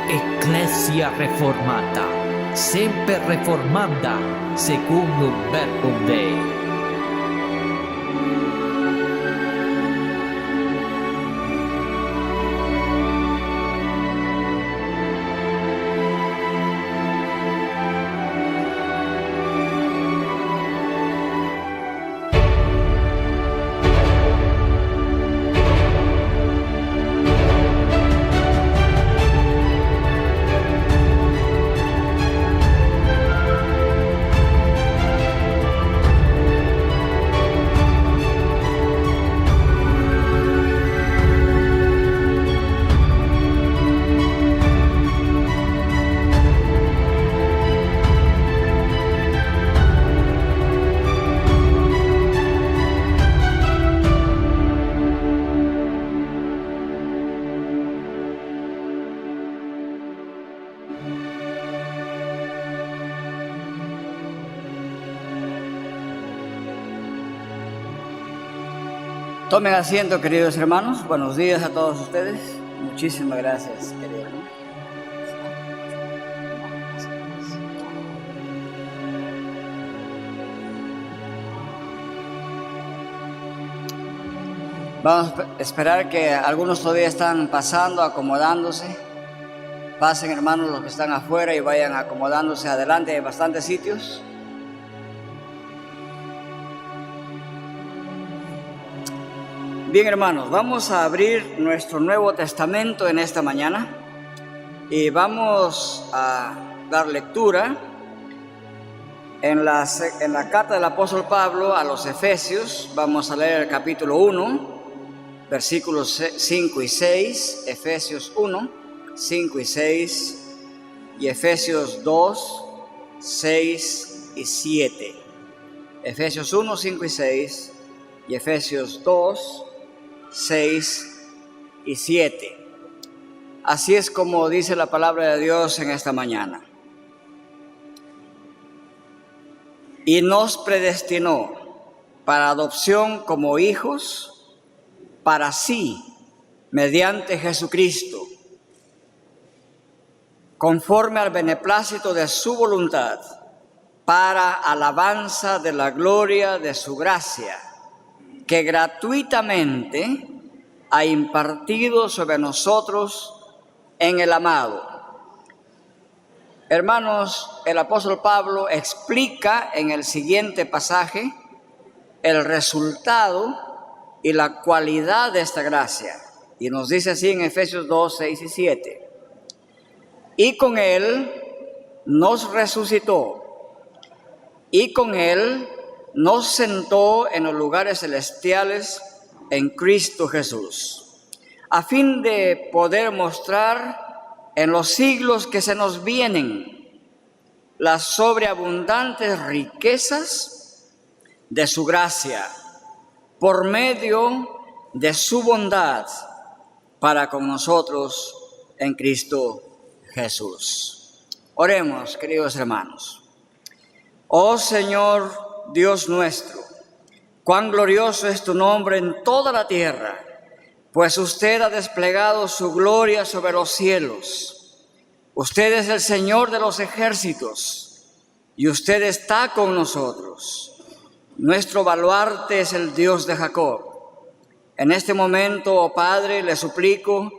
Ecclesia Reformata, sempre reformanda, secundum verbum Dei. Tomen asiento, queridos hermanos. Buenos días a todos ustedes. Muchísimas gracias, queridos hermanos. Vamos a esperar que algunos todavía están pasando, acomodándose. Pasen, hermanos, los que están afuera y vayan acomodándose adelante. Hay bastantes sitios. Bien, hermanos, vamos a abrir nuestro Nuevo Testamento en esta mañana y vamos a dar lectura en la carta del apóstol Pablo a los Efesios. Vamos a leer el capítulo 1, versículos 5 y 6, Efesios 1, 5 y 6, y Efesios 2, 6 y 7. Efesios 1, 5 y 6, y Efesios 2, 6 y 7. Así es como dice la palabra de Dios en esta mañana. Y nos predestinó para adopción como hijos para sí, mediante Jesucristo, conforme al beneplácito de su voluntad, para alabanza de la gloria de su gracia, que gratuitamente ha impartido sobre nosotros en el amado. Hermanos, el apóstol Pablo explica en el siguiente pasaje el resultado y la cualidad de esta gracia. Y nos dice así en Efesios 2, 6 y 7. Y con él nos resucitó, y con él nos sentó en los lugares celestiales en Cristo Jesús, a fin de poder mostrar en los siglos que se nos vienen las sobreabundantes riquezas de su gracia, por medio de su bondad para con nosotros en Cristo Jesús. Oremos, queridos hermanos. Oh Señor Dios nuestro, cuán glorioso es tu nombre en toda la tierra, pues usted ha desplegado su gloria sobre los cielos. Usted es el Señor de los ejércitos, y usted está con nosotros. Nuestro baluarte es el Dios de Jacob. En este momento, oh Padre, le suplico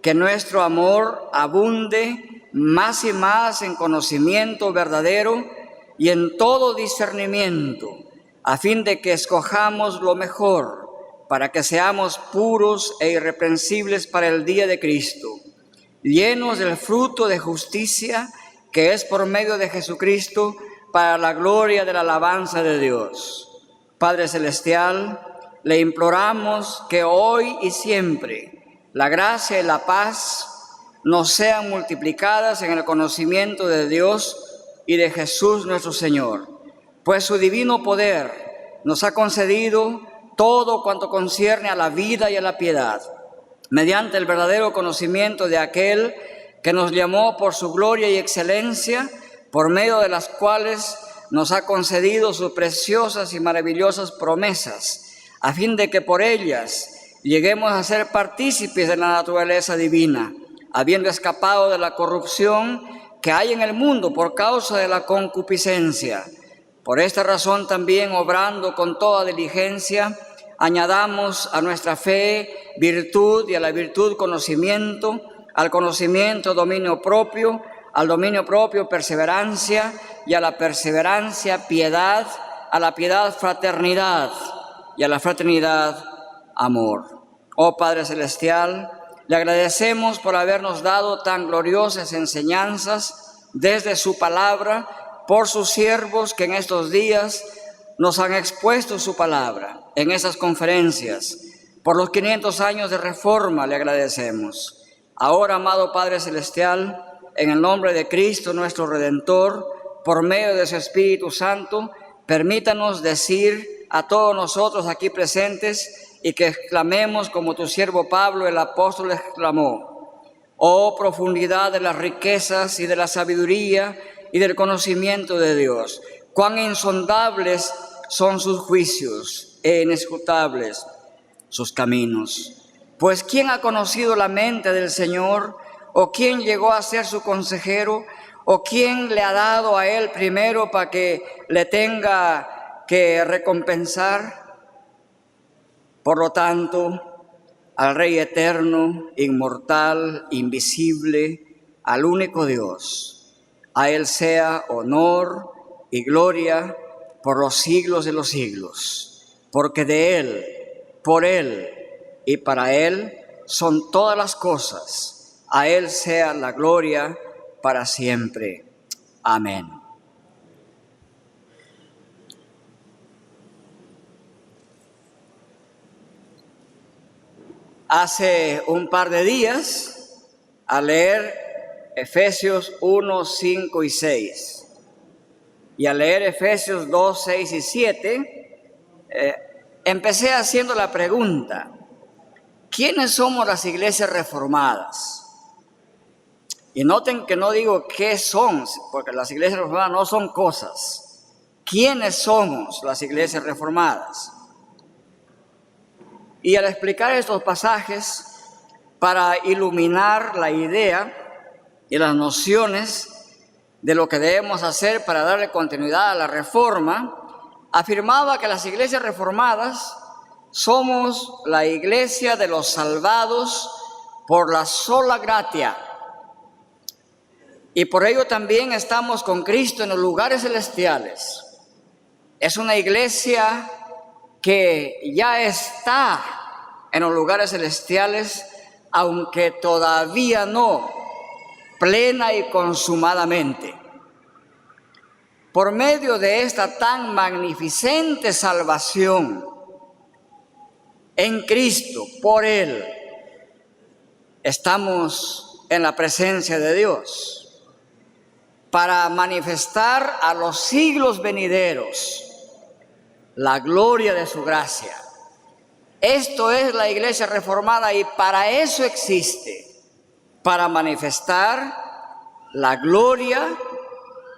que nuestro amor abunde más y más en conocimiento verdadero y en todo discernimiento, a fin de que escojamos lo mejor, para que seamos puros e irreprensibles para el día de Cristo, llenos del fruto de justicia que es por medio de Jesucristo, para la gloria de la alabanza de Dios. Padre Celestial, le imploramos que hoy y siempre la gracia y la paz nos sean multiplicadas en el conocimiento de Dios y de Jesús nuestro Señor, pues su divino poder nos ha concedido todo cuanto concierne a la vida y a la piedad, mediante el verdadero conocimiento de aquel que nos llamó por su gloria y excelencia, por medio de las cuales nos ha concedido sus preciosas y maravillosas promesas, a fin de que por ellas lleguemos a ser partícipes de la naturaleza divina, habiendo escapado de la corrupción que hay en el mundo por causa de la concupiscencia. Por esta razón también, obrando con toda diligencia, añadamos a nuestra fe virtud, y a la virtud conocimiento, al conocimiento dominio propio, al dominio propio perseverancia, y a la perseverancia piedad, a la piedad fraternidad, y a la fraternidad amor. Oh Padre Celestial, le agradecemos por habernos dado tan gloriosas enseñanzas desde su palabra, por sus siervos que en estos días nos han expuesto su palabra en esas conferencias. Por los 500 años de reforma le agradecemos. Ahora, amado Padre Celestial, en el nombre de Cristo nuestro Redentor, por medio de su Espíritu Santo, permítanos decir a todos nosotros aquí presentes y que exclamemos como tu siervo Pablo, el apóstol, exclamó: oh profundidad de las riquezas y de la sabiduría y del conocimiento de Dios, cuán insondables son sus juicios e inescrutables sus caminos. Pues ¿quién ha conocido la mente del Señor? ¿O quién llegó a ser su consejero? ¿O quién le ha dado a él primero para que le tenga que recompensar? Por lo tanto, al Rey eterno, inmortal, invisible, al único Dios, a Él sea honor y gloria por los siglos de los siglos, porque de Él, por Él y para Él son todas las cosas. A Él sea la gloria para siempre. Amén. Hace un par de días, al leer Efesios 1, 5 y 6, y al leer Efesios 2, 6 y 7, empecé haciendo la pregunta: ¿quiénes somos las iglesias reformadas? Y noten que no digo qué son, porque las iglesias reformadas no son cosas. ¿Quiénes somos las iglesias reformadas? Y al explicar estos pasajes, para iluminar la idea y las nociones de lo que debemos hacer para darle continuidad a la reforma, afirmaba que las iglesias reformadas somos la iglesia de los salvados por la sola gratia. Y por ello también estamos con Cristo en los lugares celestiales. Es una iglesia que ya está en los lugares celestiales, aunque todavía no plena y consumadamente. Por medio de esta tan magnificente salvación en Cristo, por Él, estamos en la presencia de Dios para manifestar a los siglos venideros la gloria de su gracia. Esto es la iglesia reformada y para eso existe, para manifestar la gloria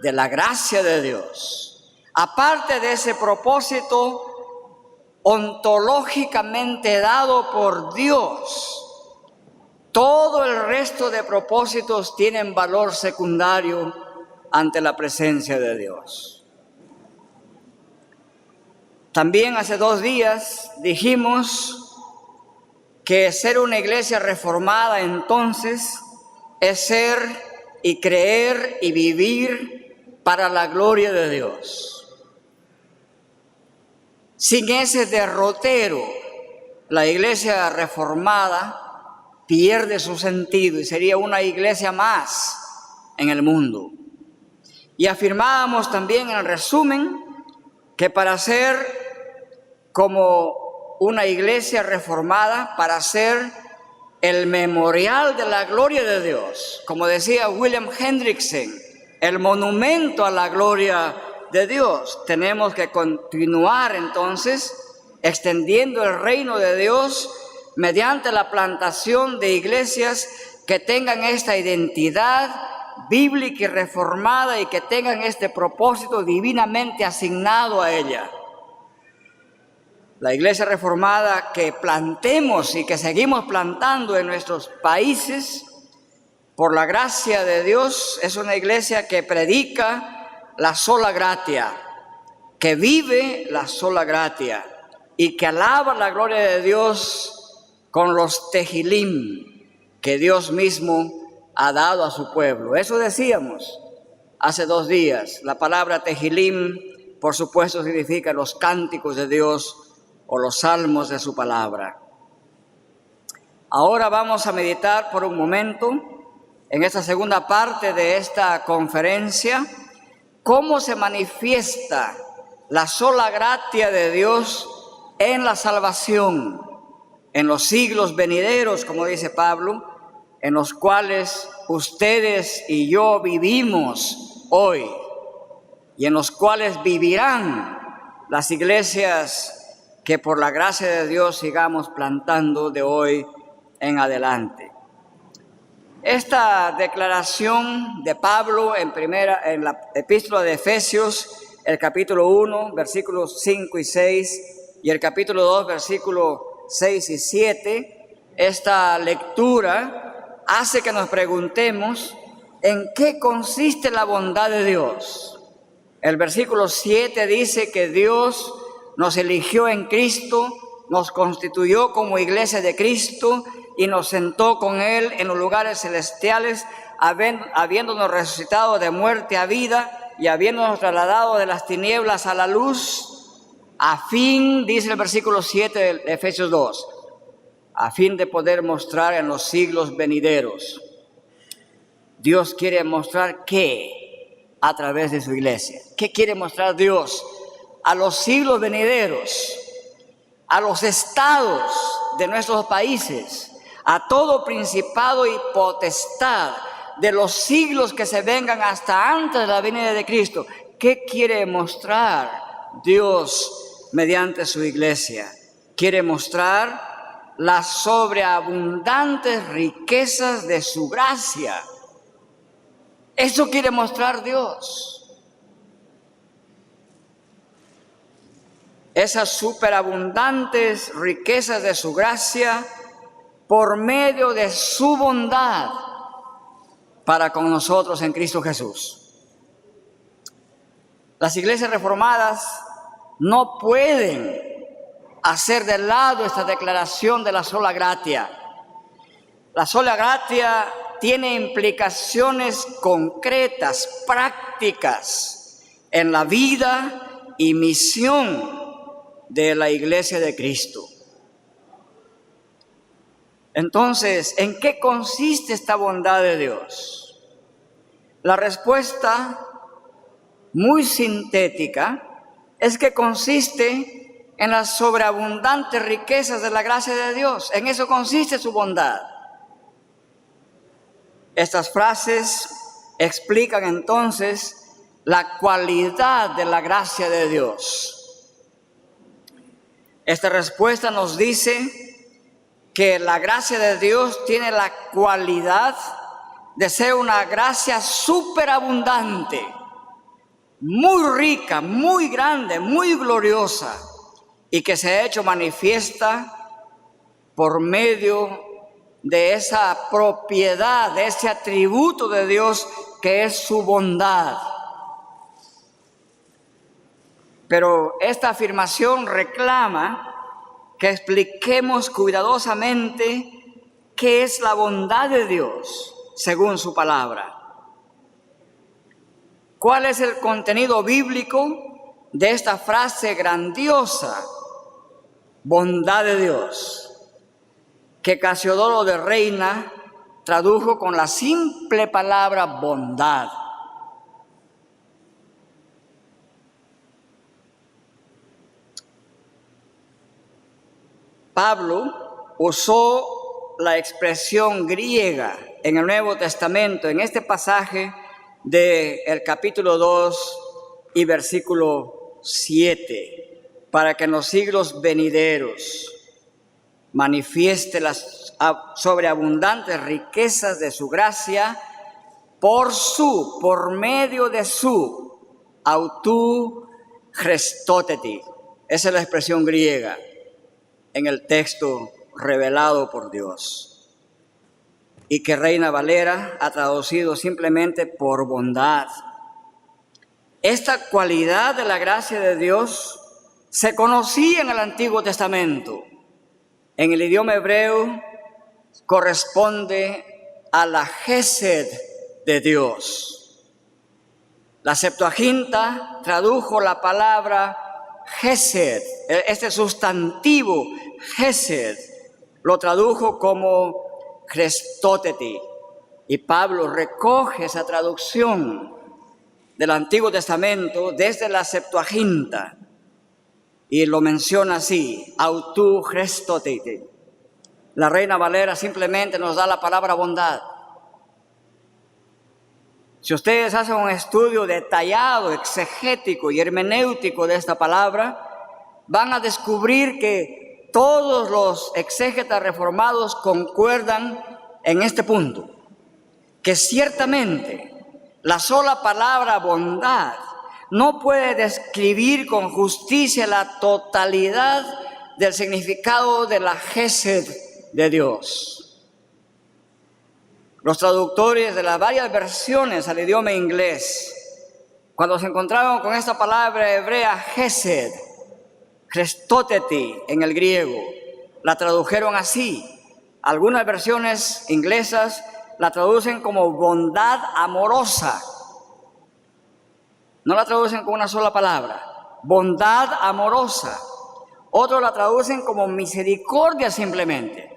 de la gracia de Dios. Aparte de ese propósito ontológicamente dado por Dios, todo el resto de propósitos tienen valor secundario ante la presencia de Dios. También hace 2 días dijimos que ser una iglesia reformada entonces es ser y creer y vivir para la gloria de Dios. Sin ese derrotero, la iglesia reformada pierde su sentido y sería una iglesia más en el mundo. Y afirmábamos también en el resumen que para ser como una iglesia reformada, para ser el memorial de la gloria de Dios, como decía William Hendrickson, el monumento a la gloria de Dios, tenemos que continuar entonces extendiendo el reino de Dios mediante la plantación de iglesias que tengan esta identidad bíblica y reformada y que tengan este propósito divinamente asignado a ella. La iglesia reformada que plantemos y que seguimos plantando en nuestros países por la gracia de Dios, es una iglesia que predica la sola gratia, que vive la sola gratia y que alaba la gloria de Dios con los tehilim que Dios mismo ha dado a su pueblo. Eso decíamos hace 2 días. La palabra tehilim, por supuesto, significa los cánticos de Dios o los salmos de su palabra. Ahora vamos a meditar por un momento en esta segunda parte de esta conferencia, cómo se manifiesta la sola gratia de Dios en la salvación, en los siglos venideros, como dice Pablo, en los cuales ustedes y yo vivimos hoy y en los cuales vivirán las iglesias que por la gracia de Dios sigamos plantando de hoy en adelante. Esta declaración de Pablo en la epístola de Efesios, el capítulo 1, versículos 5 y 6, y el capítulo 2, versículos 6 y 7, esta lectura hace que nos preguntemos en qué consiste la bondad de Dios. El versículo 7 dice que Dios nos eligió en Cristo, nos constituyó como iglesia de Cristo y nos sentó con Él en los lugares celestiales, habiéndonos resucitado de muerte a vida y habiéndonos trasladado de las tinieblas a la luz, a fin, dice el versículo 7 de Efesios 2, a fin de poder mostrar en los siglos venideros. Dios quiere mostrar ¿qué? A través de su iglesia. ¿Qué quiere mostrar Dios? A los siglos venideros, a los estados de nuestros países, a todo principado y potestad de los siglos que se vengan hasta antes de la venida de Cristo. ¿Qué quiere mostrar Dios mediante su iglesia? Quiere mostrar las sobreabundantes riquezas de su gracia. Eso quiere mostrar Dios. Esas superabundantes riquezas de su gracia por medio de su bondad para con nosotros en Cristo Jesús. Las iglesias reformadas no pueden hacer de lado esta declaración de la sola gratia. La sola gratia tiene implicaciones concretas, prácticas en la vida y misión de la iglesia de Cristo. Entonces, ¿en qué consiste esta bondad de Dios? La respuesta, muy sintética, es que consiste en las sobreabundantes riquezas de la gracia de Dios. En eso consiste su bondad. Estas frases explican entonces la cualidad de la gracia de Dios. Esta respuesta nos dice que la gracia de Dios tiene la cualidad de ser una gracia superabundante, muy rica, muy grande, muy gloriosa, y que se ha hecho manifiesta por medio de esa propiedad, de ese atributo de Dios que es su bondad. Pero esta afirmación reclama que expliquemos cuidadosamente qué es la bondad de Dios según su palabra. ¿Cuál es el contenido bíblico de esta frase grandiosa, bondad de Dios, que Casiodoro de Reina tradujo con la simple palabra bondad? Pablo usó la expresión griega en el Nuevo Testamento, en este pasaje del capítulo 2 y versículo 7, para que en los siglos venideros manifieste las sobreabundantes riquezas de su gracia por medio de su autou Christoteti. Esa es la expresión griega en el texto revelado por Dios. y que Reina Valera ha traducido simplemente por bondad. Esta cualidad de la gracia de Dios se conocía en el Antiguo Testamento. En el idioma hebreo corresponde a la Gesed de Dios. La Septuaginta tradujo la palabra Gesed, este sustantivo Gesed, lo tradujo como Christoteti, y Pablo recoge esa traducción del Antiguo Testamento desde la Septuaginta y lo menciona así, autu Christoteti. La Reina Valera simplemente nos da la palabra bondad. Si ustedes hacen un estudio detallado, exegético y hermenéutico de esta palabra, van a descubrir que todos los exégetas reformados concuerdan en este punto, que ciertamente la sola palabra bondad no puede describir con justicia la totalidad del significado de la Gesed de Dios. Los traductores de las varias versiones al idioma inglés, cuando se encontraron con esta palabra hebrea Gesed, Christoteti en el griego, la tradujeron así. Algunas versiones inglesas la traducen como bondad amorosa. No la traducen con una sola palabra, bondad amorosa. Otros la traducen como misericordia simplemente.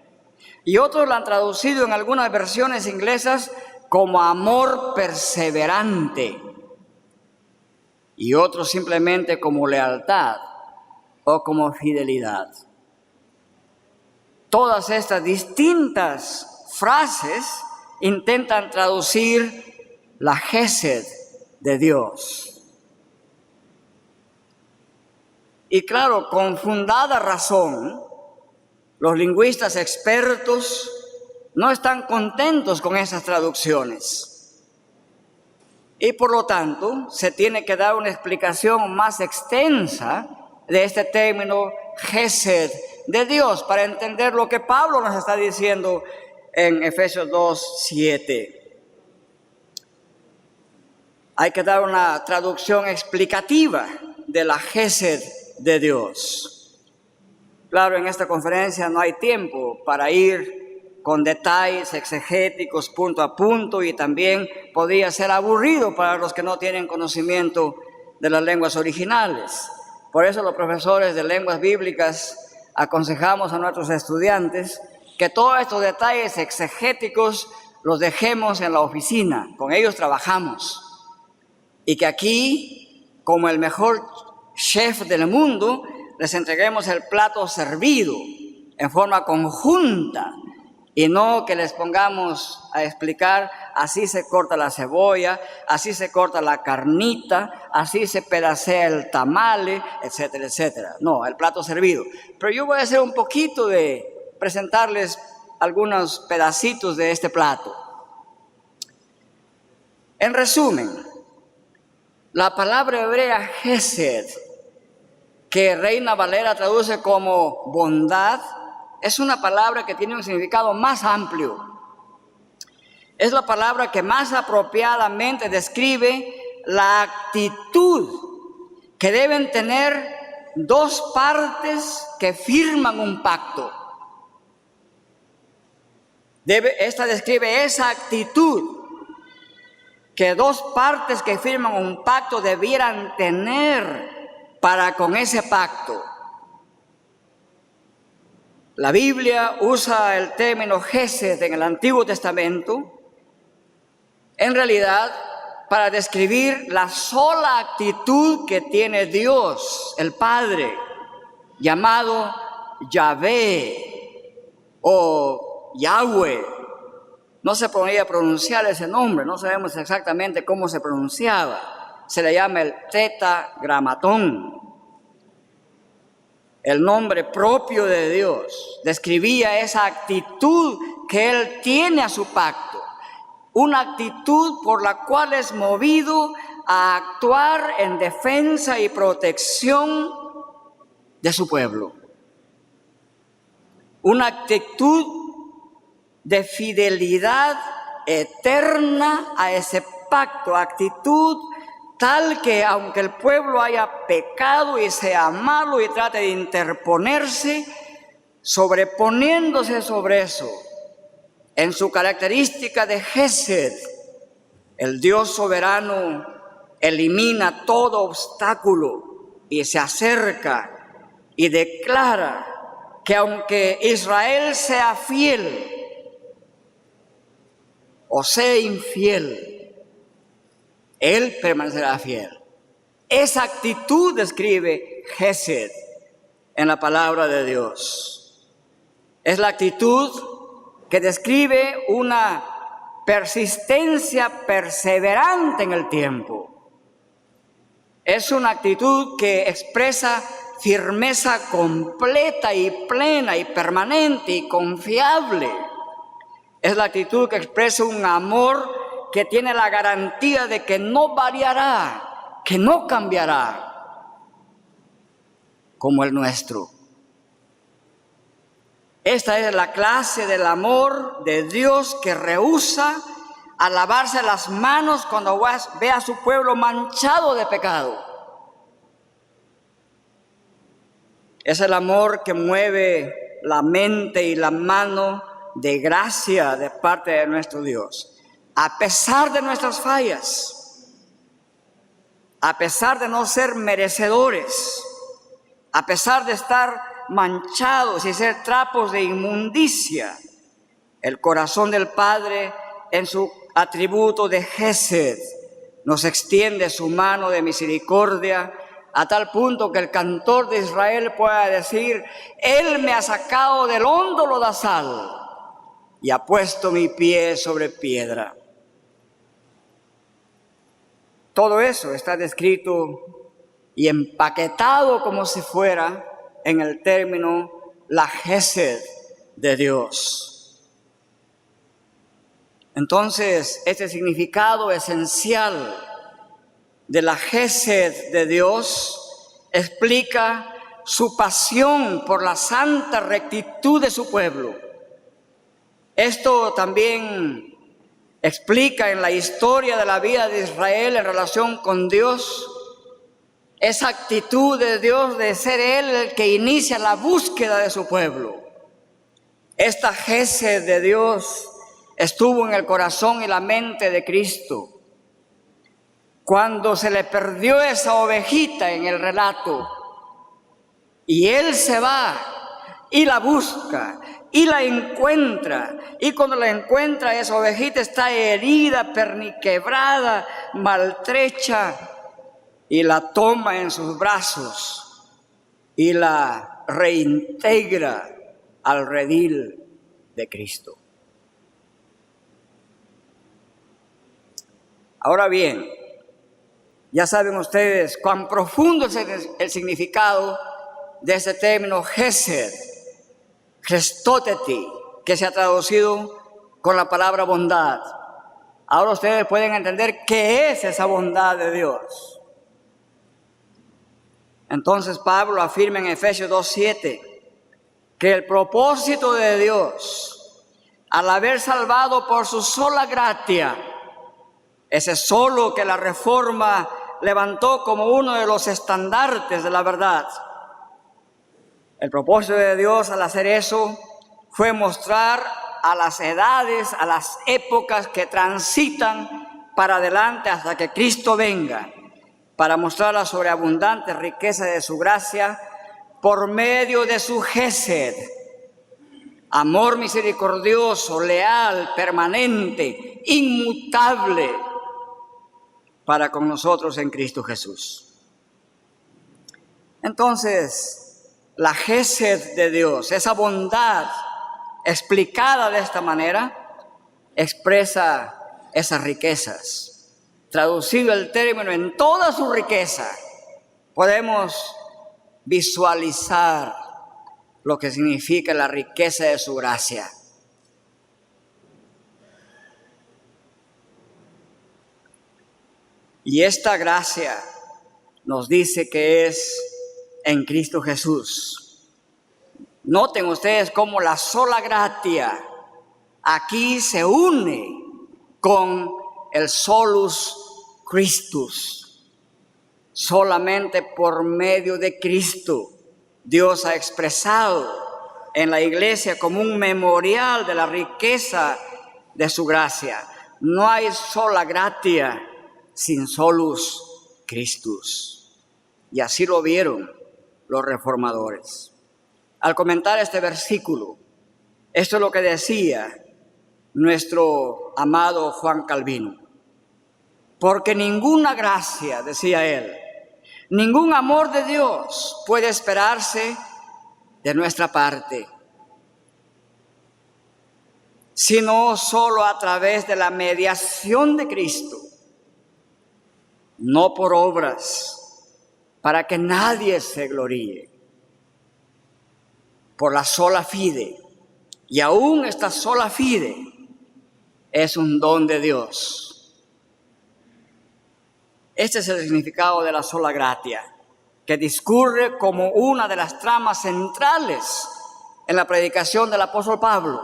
Y otros la han traducido en algunas versiones inglesas como amor perseverante. Y otros simplemente como lealtad o como fidelidad. Todas estas distintas frases intentan traducir la Gesed de Dios. Y claro, con fundada razón, los lingüistas expertos no están contentos con esas traducciones. Y por lo tanto, se tiene que dar una explicación más extensa de este término Gesed de Dios para entender lo que Pablo nos está diciendo en Efesios 2:7. Hay que dar una traducción explicativa de la Gesed de Dios. Claro, en esta conferencia no hay tiempo para ir con detalles exegéticos punto a punto, y también podría ser aburrido para los que no tienen conocimiento de las lenguas originales. Por eso los profesores de lenguas bíblicas aconsejamos a nuestros estudiantes que todos estos detalles exegéticos los dejemos en la oficina, con ellos trabajamos. Y que aquí, como el mejor chef del mundo, les entreguemos el plato servido en forma conjunta, y no que les pongamos a explicar, así se corta la cebolla, así se corta la carnita, así se pedacea el tamale, etcétera, etcétera. No, el plato servido. Pero yo voy a hacer un poquito de presentarles algunos pedacitos de este plato. En resumen, la palabra hebrea Gesed, que Reina Valera traduce como bondad, es una palabra que tiene un significado más amplio. Es la palabra que más apropiadamente describe la actitud que deben tener dos partes que firman un pacto. Esta describe esa actitud que dos partes que firman un pacto debieran tener para con ese pacto. La Biblia usa el término Gesed en el Antiguo Testamento, en realidad, para describir la sola actitud que tiene Dios, el Padre, llamado Yahvé o Yahweh. No se podía pronunciar ese nombre, no sabemos exactamente cómo se pronunciaba. Se le llama el Tetragramatón. El nombre propio de Dios describía esa actitud que Él tiene a su pacto, una actitud por la cual es movido a actuar en defensa y protección de su pueblo. Una actitud de fidelidad eterna a ese pacto, actitud tal que aunque el pueblo haya pecado y sea malo y trate de interponerse, sobreponiéndose sobre eso, en su característica de Gesed, el Dios soberano elimina todo obstáculo y se acerca y declara que aunque Israel sea fiel o sea infiel, Él permanecerá fiel. Esa actitud describe Gesed en la palabra de Dios. Es la actitud que describe una persistencia perseverante en el tiempo. Es una actitud que expresa firmeza completa y plena y permanente y confiable. Es la actitud que expresa un amor que tiene la garantía de que no variará, que no cambiará, como el nuestro. Esta es la clase del amor de Dios que rehúsa a lavarse las manos cuando ve a su pueblo manchado de pecado. Es el amor que mueve la mente y la mano de gracia de parte de nuestro Dios. A pesar de nuestras fallas, a pesar de no ser merecedores, a pesar de estar manchados y ser trapos de inmundicia, el corazón del Padre en su atributo de Gesed nos extiende su mano de misericordia a tal punto que el cantor de Israel pueda decir: Él me ha sacado del hondo lodazal y ha puesto mi pie sobre piedra. Todo eso está descrito y empaquetado como si fuera en el término la Gesed de Dios. Entonces, este significado esencial de la Gesed de Dios explica su pasión por la santa rectitud de su pueblo. Esto también explica en la historia de la vida de Israel en relación con Dios esa actitud de Dios de ser Él el que inicia la búsqueda de su pueblo. Esta Gesed de Dios estuvo en el corazón y la mente de Cristo. Cuando se le perdió esa ovejita en el relato, y Él se va y la busca y la encuentra, y cuando la encuentra, esa ovejita está herida, perniquebrada, maltrecha, y la toma en sus brazos y la reintegra al redil de Cristo. Ahora bien, ya saben ustedes cuán profundo es el significado de este término Gesed, Christoteti, que se ha traducido con la palabra bondad. Ahora ustedes pueden entender qué es esa bondad de Dios. Entonces Pablo afirma en Efesios 2:7 que el propósito de Dios, al haber salvado por su sola gracia, ese solo que la Reforma levantó como uno de los estandartes de la verdad. El propósito de Dios al hacer eso fue mostrar a las edades, a las épocas que transitan para adelante hasta que Cristo venga, para mostrar la sobreabundante riqueza de su gracia por medio de su Gesed, amor misericordioso, leal, permanente, inmutable, para con nosotros en Cristo Jesús. Entonces, la Gesed de Dios, esa bondad explicada de esta manera, expresa esas riquezas. Traducido el término en toda su riqueza, podemos visualizar lo que significa la riqueza de su gracia. Y esta gracia nos dice que es en Cristo Jesús. Noten ustedes cómo la sola gracia aquí se une con el solus Christus. Solamente por medio de Cristo Dios ha expresado en la iglesia como un memorial de la riqueza de su gracia. No hay sola gratia sin solus Christus. Y así lo vieron los reformadores. Al comentar este versículo, esto es lo que decía nuestro amado Juan Calvino. Porque ninguna gracia, decía él, ningún amor de Dios puede esperarse de nuestra parte, sino solo a través de la mediación de Cristo, no por obras, para que nadie se gloríe, por la sola fide. Y aún esta sola fide es un don de Dios. Este es el significado de la sola gratia, que discurre como una de las tramas centrales en la predicación del apóstol Pablo,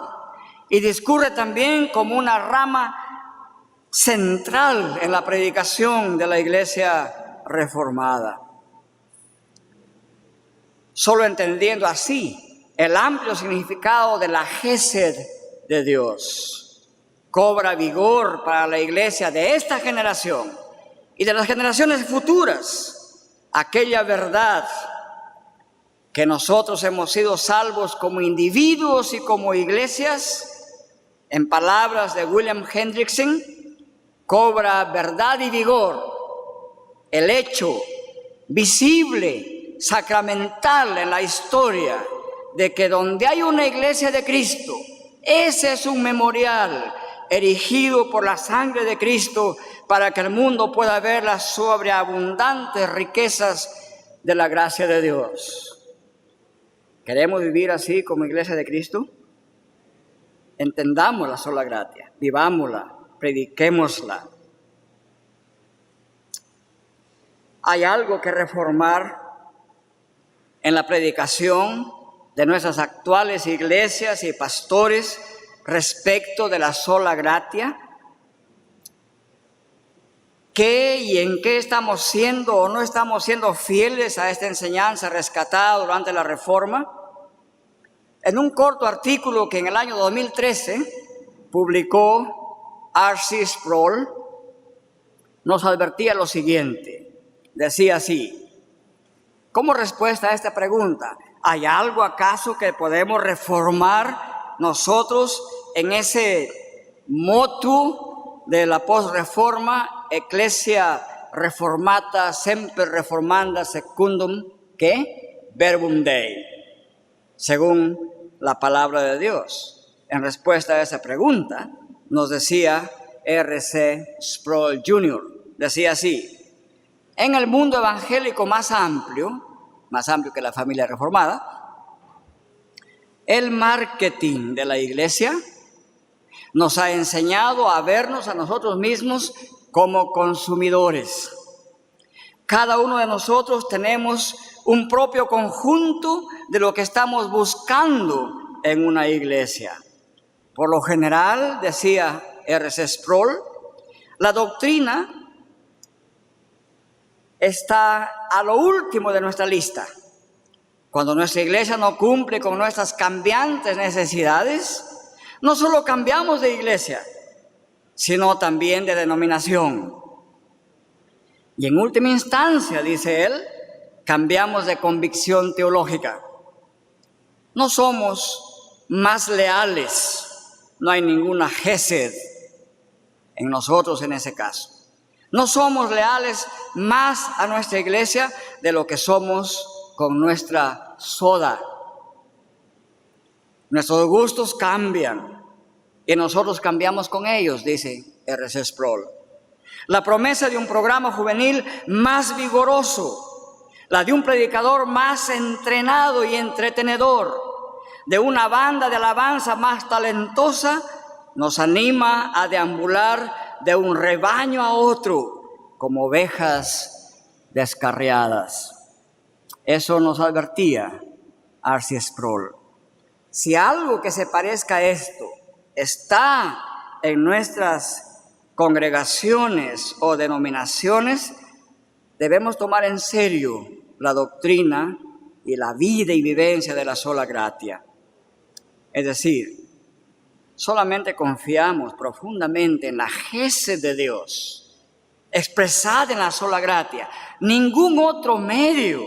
y discurre también como una rama central en la predicación de la iglesia reformada. Solo entendiendo así el amplio significado de la Gesed de Dios, cobra vigor para la iglesia de esta generación y de las generaciones futuras aquella verdad que nosotros hemos sido salvos como individuos y como iglesias. En palabras de William Hendrickson, cobra verdad y vigor el hecho visible, sacramental en la historia de que donde hay una iglesia de Cristo, ese es un memorial erigido por la sangre de Cristo para que el mundo pueda ver las sobreabundantes riquezas de la gracia de Dios. ¿Queremos vivir así como iglesia de Cristo? Entendamos la sola gratia, vivámosla, prediquémosla. Hay algo que reformar en la predicación de nuestras actuales iglesias y pastores respecto de la sola gratia. ¿Qué y en qué estamos siendo o no estamos siendo fieles a esta enseñanza rescatada durante la Reforma? En un corto artículo que en el año 2013 publicó R.C. Sproul, nos advertía lo siguiente. Decía así: como respuesta a esta pregunta, ¿hay algo acaso que podemos reformar nosotros en ese motu de la post-reforma, Ecclesia reformata semper reformanda secundum, ¿qué? Verbum Dei, según la palabra de Dios? En respuesta a esa pregunta, nos decía R.C. Sproul Jr., decía así: en el mundo evangélico más amplio que la familia reformada, el marketing de la iglesia nos ha enseñado a vernos a nosotros mismos como consumidores. Cada uno de nosotros tenemos un propio conjunto de lo que estamos buscando en una iglesia. Por lo general, decía R.C. Sproul, la doctrina está a lo último de nuestra lista. Cuando nuestra iglesia no cumple con nuestras cambiantes necesidades, no solo cambiamos de iglesia, sino también de denominación. Y en última instancia, dice él, cambiamos de convicción teológica. No somos más leales, no hay ninguna gesed en nosotros en ese caso. No somos leales más a nuestra iglesia de lo que somos con nuestra soda. Nuestros gustos cambian y nosotros cambiamos con ellos, dice R.C. Sproul. La promesa de un programa juvenil más vigoroso, la de un predicador más entrenado y entretenedor, de una banda de alabanza más talentosa, nos anima a deambular de un rebaño a otro como ovejas descarriadas. Eso nos advertía R.C. Sproul. Si algo que se parezca a esto está en nuestras congregaciones o denominaciones, debemos tomar en serio la doctrina y la vida y vivencia de la sola gratia. Es decir, solamente confiamos profundamente en la gesed de Dios, expresada en la sola gratia. Ningún otro medio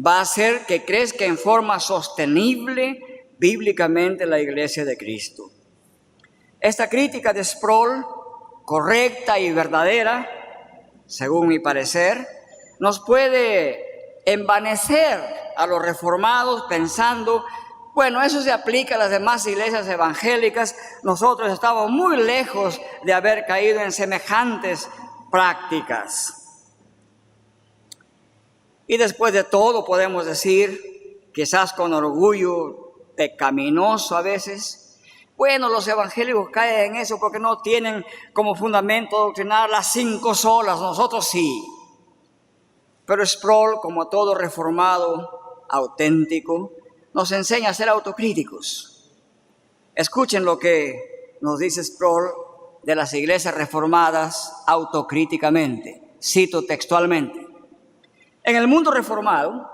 va a hacer que crezca en forma sostenible bíblicamente la Iglesia de Cristo. Esta crítica de Sproul, correcta y verdadera, según mi parecer, nos puede envanecer a los reformados pensando, bueno, eso se aplica a las demás iglesias evangélicas, nosotros estamos muy lejos de haber caído en semejantes prácticas. Y después de todo podemos decir, quizás con orgullo pecaminoso a veces, bueno, los evangélicos caen en eso porque no tienen como fundamento doctrinal las 5 solas, nosotros sí. Pero Sproul, como todo reformado auténtico, nos enseña a ser autocríticos. Escuchen lo que nos dice Sproul de las iglesias reformadas autocríticamente. Cito textualmente. En el mundo reformado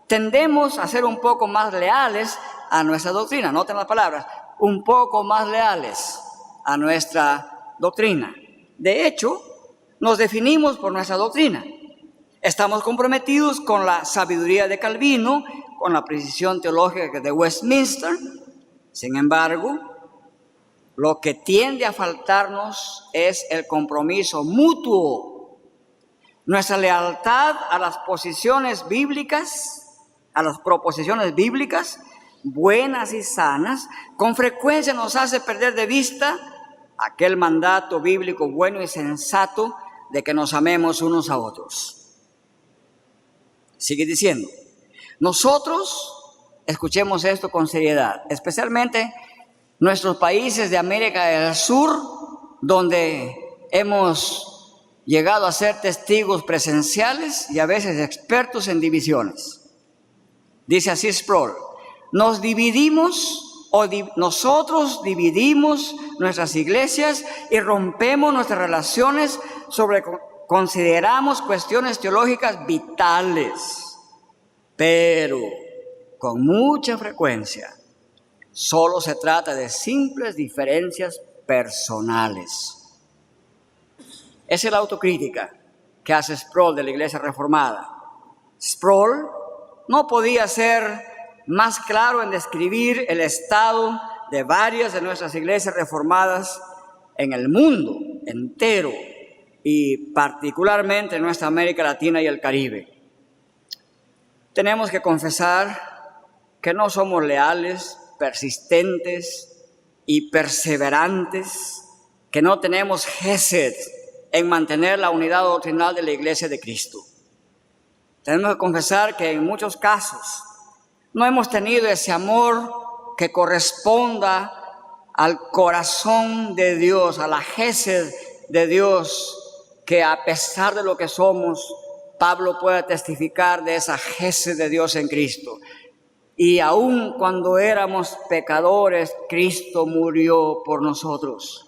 tendemos a ser un poco más leales a nuestra doctrina. Noten las palabras, un poco más leales a nuestra doctrina. De hecho, nos definimos por nuestra doctrina. Estamos comprometidos con la sabiduría de Calvino, con la precisión teológica de Westminster. Sin embargo, lo que tiende a faltarnos es el compromiso mutuo. Nuestra lealtad a las posiciones bíblicas, a las proposiciones bíblicas, buenas y sanas, con frecuencia nos hace perder de vista aquel mandato bíblico bueno y sensato de que nos amemos unos a otros. Sigue diciendo, nosotros, escuchemos esto con seriedad, especialmente nuestros países de América del Sur, donde hemos llegado a ser testigos presenciales y a veces expertos en divisiones. Dice así Sproul, nosotros dividimos nuestras iglesias y rompemos nuestras relaciones consideramos cuestiones teológicas vitales, pero con mucha frecuencia solo se trata de simples diferencias personales. Esa es la autocrítica que hace Sproul de la Iglesia Reformada. Sproul no podía ser más claro en describir el estado de varias de nuestras iglesias reformadas en el mundo entero y particularmente en nuestra América Latina y el Caribe. Tenemos que confesar que no somos leales, persistentes y perseverantes, que no tenemos gesed en mantener la unidad doctrinal de la Iglesia de Cristo. Tenemos que confesar que en muchos casos no hemos tenido ese amor que corresponda al corazón de Dios, a la gesed de Dios, que a pesar de lo que somos, Pablo puede testificar de esa gesed de Dios en Cristo. Y aun cuando éramos pecadores, Cristo murió por nosotros.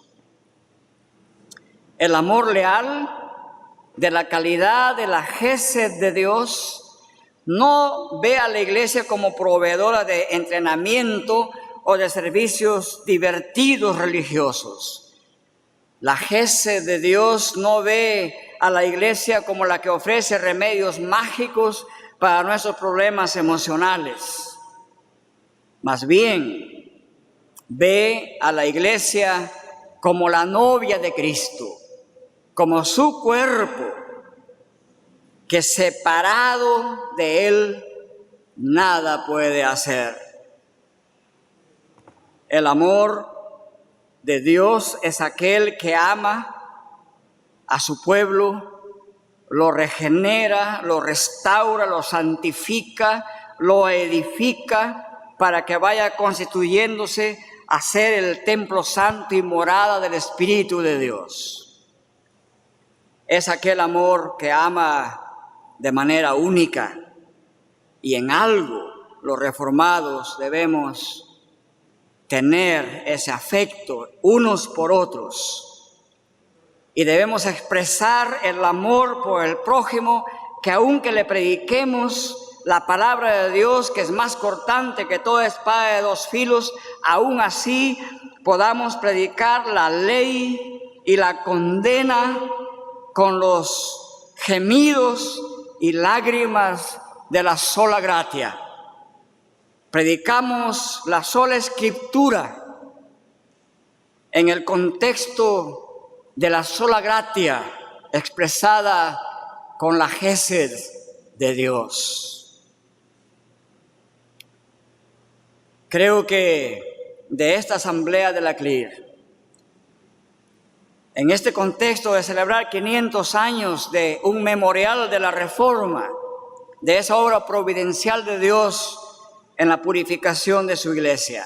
El amor leal de la calidad de la gesed de Dios no ve a la iglesia como proveedora de entrenamiento o de servicios divertidos religiosos. La gesed de Dios no ve a la iglesia como la que ofrece remedios mágicos para nuestros problemas emocionales. Más bien, ve a la iglesia como la novia de Cristo, como su cuerpo, que separado de Él nada puede hacer. El amor de Dios es aquel que ama a su pueblo, lo regenera, lo restaura, lo santifica, lo edifica para que vaya constituyéndose a ser el templo santo y morada del Espíritu de Dios. Es aquel amor que ama de manera única y en algo los reformados debemos tener ese afecto unos por otros. Y debemos expresar el amor por el prójimo, que aunque le prediquemos la palabra de Dios, que es más cortante que toda espada de dos filos, aún así podamos predicar la ley y la condena con los gemidos y lágrimas de la sola gratia. Predicamos la sola escritura en el contexto de la sola gratia expresada con la gesed de Dios. Creo que de esta asamblea de la CLIR, en este contexto de celebrar 500 años de un memorial de la Reforma, de esa obra providencial de Dios en la purificación de su iglesia,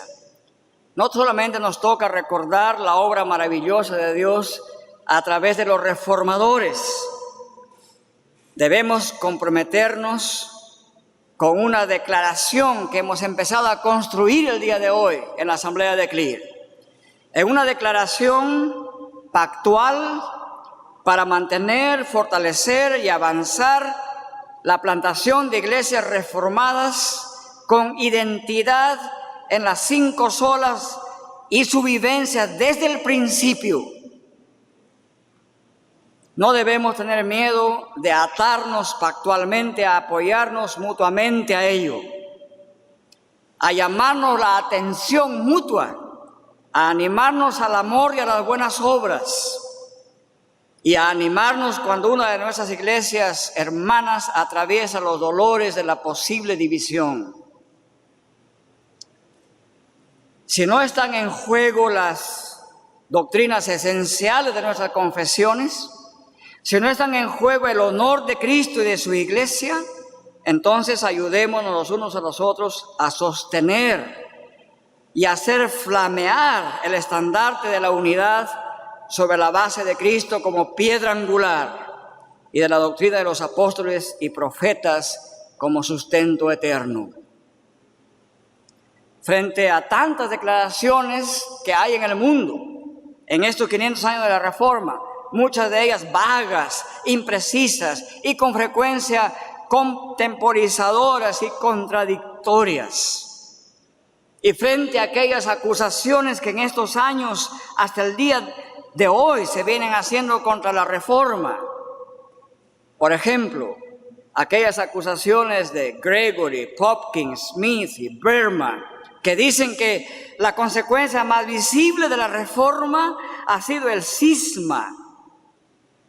no solamente nos toca recordar la obra maravillosa de Dios a través de los reformadores, debemos comprometernos con una declaración que hemos empezado a construir el día de hoy en la Asamblea de CLIR. En una declaración pactual para mantener, fortalecer y avanzar la plantación de iglesias reformadas con identidad en las 5 solas y su vivencia desde el principio. No debemos tener miedo de atarnos pactualmente, a apoyarnos mutuamente a ello, a llamarnos la atención mutua, a animarnos al amor y a las buenas obras, y a animarnos cuando una de nuestras iglesias hermanas atraviesa los dolores de la posible división. Si no están en juego las doctrinas esenciales de nuestras confesiones, si no están en juego el honor de Cristo y de su iglesia, entonces ayudémonos los unos a los otros a sostener y hacer flamear el estandarte de la unidad sobre la base de Cristo como piedra angular y de la doctrina de los apóstoles y profetas como sustento eterno. Frente a tantas declaraciones que hay en el mundo en estos 500 años de la Reforma, muchas de ellas vagas, imprecisas y con frecuencia contemporizadoras y contradictorias. Y frente a aquellas acusaciones que en estos años, hasta el día de hoy, se vienen haciendo contra la Reforma. Por ejemplo, aquellas acusaciones de Gregory, Popkins, Smith y Berman, que dicen que la consecuencia más visible de la Reforma ha sido el cisma,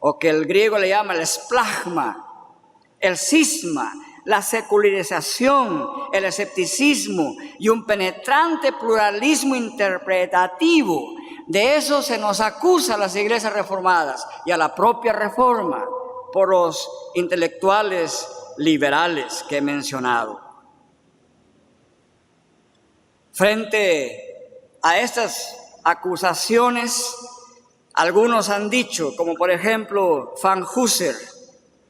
o que el griego le llama el splagma, el cisma, la secularización, el escepticismo y un penetrante pluralismo interpretativo. De eso se nos acusa a las iglesias reformadas y a la propia Reforma por los intelectuales liberales que he mencionado. Frente a estas acusaciones, algunos han dicho, como por ejemplo Fankhauser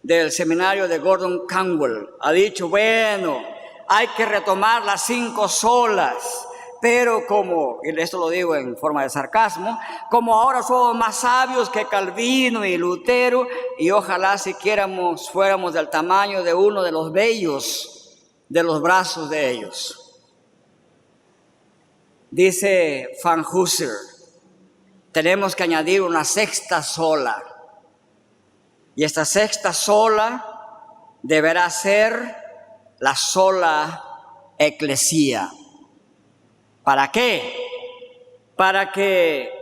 del seminario de Gordon Conwell, ha dicho, bueno, hay que retomar las 5 solas, pero como, y esto lo digo en forma de sarcasmo, como ahora somos más sabios que Calvino y Lutero, y ojalá siquiera fuéramos del tamaño de uno de los vellos de los brazos de ellos. Dice Fankhauser, tenemos que añadir una 6ª sola. Y esta 6ª sola deberá ser la sola eclesía. ¿Para qué? Para que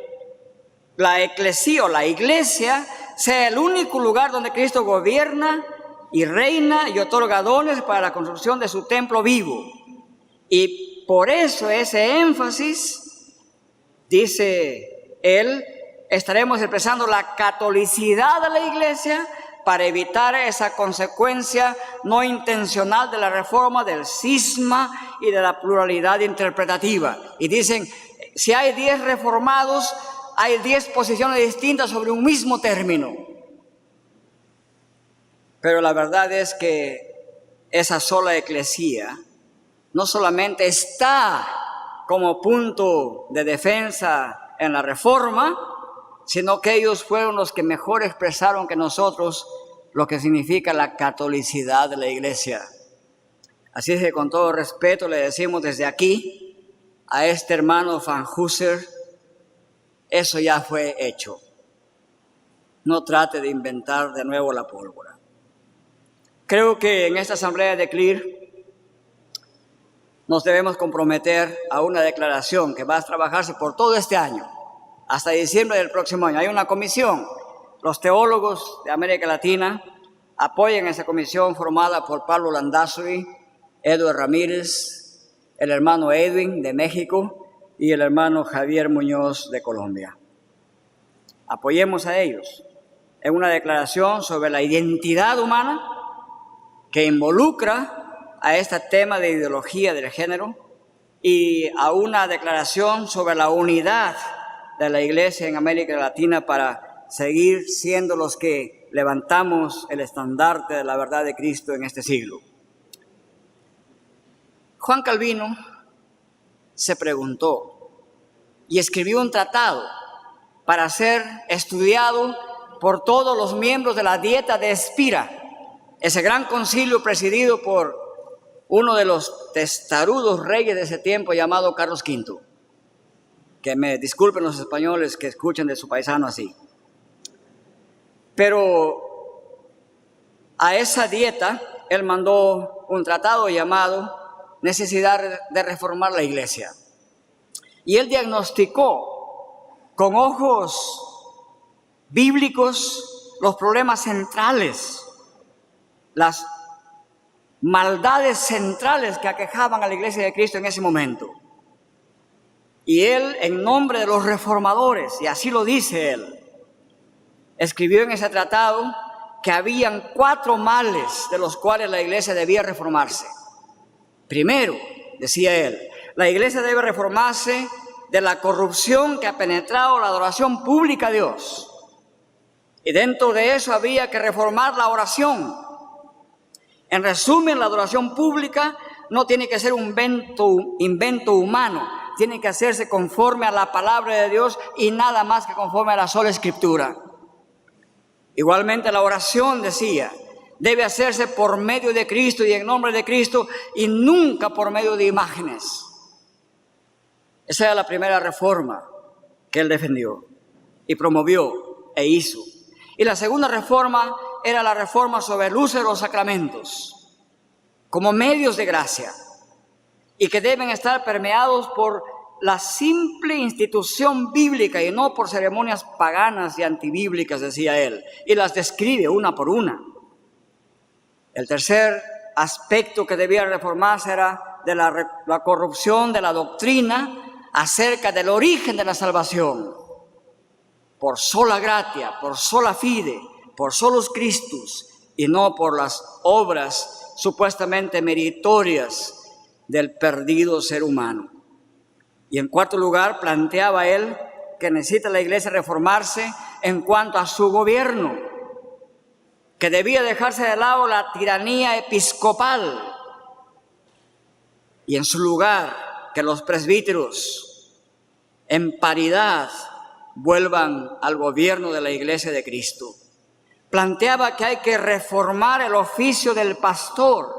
la eclesía o la iglesia sea el único lugar donde Cristo gobierna y reina y otorga dones para la construcción de su templo vivo. Y por eso ese énfasis, dice él, estaremos expresando la catolicidad de la iglesia para evitar esa consecuencia no intencional de la Reforma, del cisma y de la pluralidad interpretativa. Y dicen, si hay 10 reformados, hay 10 posiciones distintas sobre un mismo término. Pero la verdad es que esa sola eclesía no solamente está como punto de defensa en la Reforma, sino que ellos fueron los que mejor expresaron que nosotros lo que significa la catolicidad de la Iglesia. Así es que con todo respeto le decimos desde aquí a este hermano Van Hooser, eso ya fue hecho. No trate de inventar de nuevo la pólvora. Creo que en esta asamblea de CLIR nos debemos comprometer a una declaración que va a trabajarse por todo este año, hasta diciembre del próximo año. Hay una comisión. Los teólogos de América Latina apoyan esa comisión formada por Pablo Landazuri, Edward Ramírez, el hermano Edwin de México y el hermano Javier Muñoz de Colombia. Apoyemos a ellos en una declaración sobre la identidad humana que involucra a este tema de ideología del género y a una declaración sobre la unidad de la Iglesia en América Latina para seguir siendo los que levantamos el estandarte de la verdad de Cristo en este siglo. Juan Calvino se preguntó y escribió un tratado para ser estudiado por todos los miembros de la Dieta de Espira, ese gran concilio presidido por uno de los testarudos reyes de ese tiempo llamado Carlos V. Que me disculpen los españoles que escuchen de su paisano así. Pero a esa dieta él mandó un tratado llamado Necesidad de reformar la Iglesia. Y él diagnosticó con ojos bíblicos los problemas centrales, las maldades centrales que aquejaban a la Iglesia de Cristo en ese momento. Y él, en nombre de los reformadores, y así lo dice él, escribió en ese tratado que habían 4 males de los cuales la Iglesia debía reformarse. Primero, decía él, la Iglesia debe reformarse de la corrupción que ha penetrado la adoración pública a Dios. Y dentro de eso había que reformar la oración. En resumen, la adoración pública no tiene que ser un invento humano, tiene que hacerse conforme a la palabra de Dios y nada más que conforme a la sola Escritura. Igualmente la oración, decía, debe hacerse por medio de Cristo y en nombre de Cristo y nunca por medio de imágenes. Esa era la primera reforma que él defendió y promovió e hizo. Y la segunda reforma era la reforma sobre el uso de los sacramentos como medios de gracia y que deben estar permeados por la simple institución bíblica y no por ceremonias paganas y antibíblicas, decía él, y las describe una por una. El tercer aspecto que debía reformarse era de la corrupción de la doctrina acerca del origen de la salvación. Por sola gratia, por sola fide, por solus Christus, y no por las obras supuestamente meritorias del perdido ser humano. Y en cuarto lugar, planteaba él que necesita la Iglesia reformarse en cuanto a su gobierno, que debía dejarse de lado la tiranía episcopal y en su lugar que los presbíteros en paridad vuelvan al gobierno de la Iglesia de Cristo. Planteaba que hay que reformar el oficio del pastor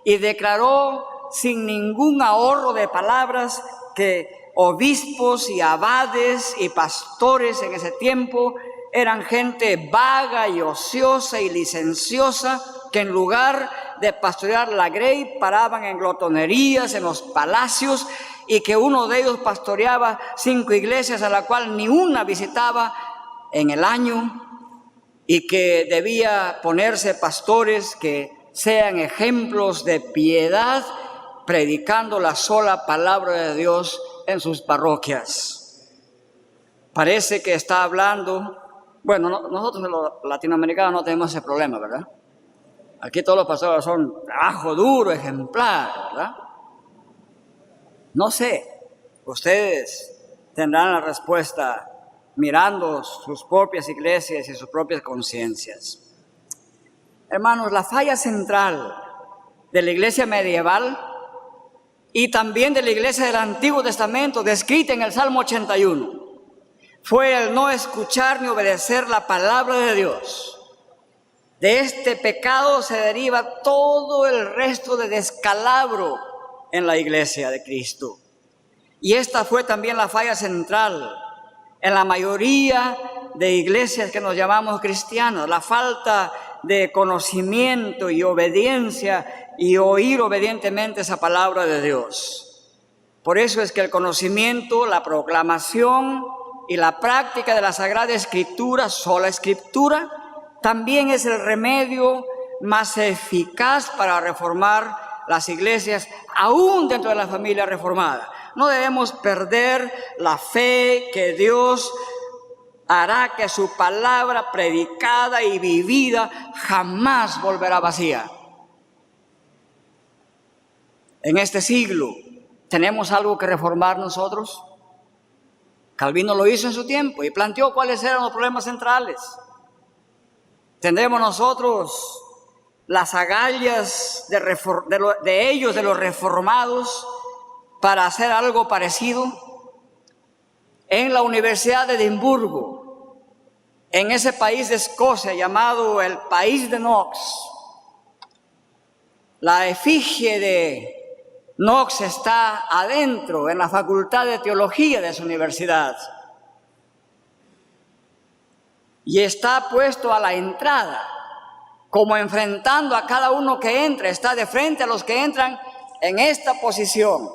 y declaró sin ningún ahorro de palabras que obispos y abades y pastores en ese tiempo eran gente vaga y ociosa y licenciosa que en lugar de pastorear la grey paraban en glotonerías en los palacios y que uno de ellos pastoreaba 5 iglesias a la cual ni una visitaba en el año y que debía ponerse pastores que sean ejemplos de piedad predicando la sola palabra de Dios en sus parroquias. Parece que está hablando. Bueno, nosotros los latinoamericanos no tenemos ese problema, ¿verdad? Aquí todos los pastores son trabajo duro, ejemplar, ¿verdad? No sé, ustedes tendrán la respuesta mirando sus propias iglesias y sus propias conciencias. Hermanos, la falla central de la iglesia medieval y también de la iglesia del Antiguo Testamento, descrita en el Salmo 81, fue el no escuchar ni obedecer la palabra de Dios. De este pecado se deriva todo el resto de descalabro en la iglesia de Cristo. Y esta fue también la falla central en la mayoría de iglesias que nos llamamos cristianos, la falta de conocimiento y obediencia y oír obedientemente esa palabra de Dios. Por eso es que el conocimiento, la proclamación y la práctica de la Sagrada Escritura, sola Escritura, también es el remedio más eficaz para reformar las iglesias, aún dentro de la familia reformada. No debemos perder la fe que Dios hará que su palabra predicada y vivida jamás volverá vacía. En este siglo, ¿tenemos algo que reformar nosotros? Calvino lo hizo en su tiempo y planteó cuáles eran los problemas centrales. ¿Tendremos nosotros las agallas de ellos, de los reformados, para hacer algo parecido? En la Universidad de Edimburgo, en ese país de Escocia llamado el País de Knox, la efigie de Knox está adentro en la Facultad de Teología de esa universidad y está puesto a la entrada, como enfrentando a cada uno que entra, está de frente a los que entran en esta posición.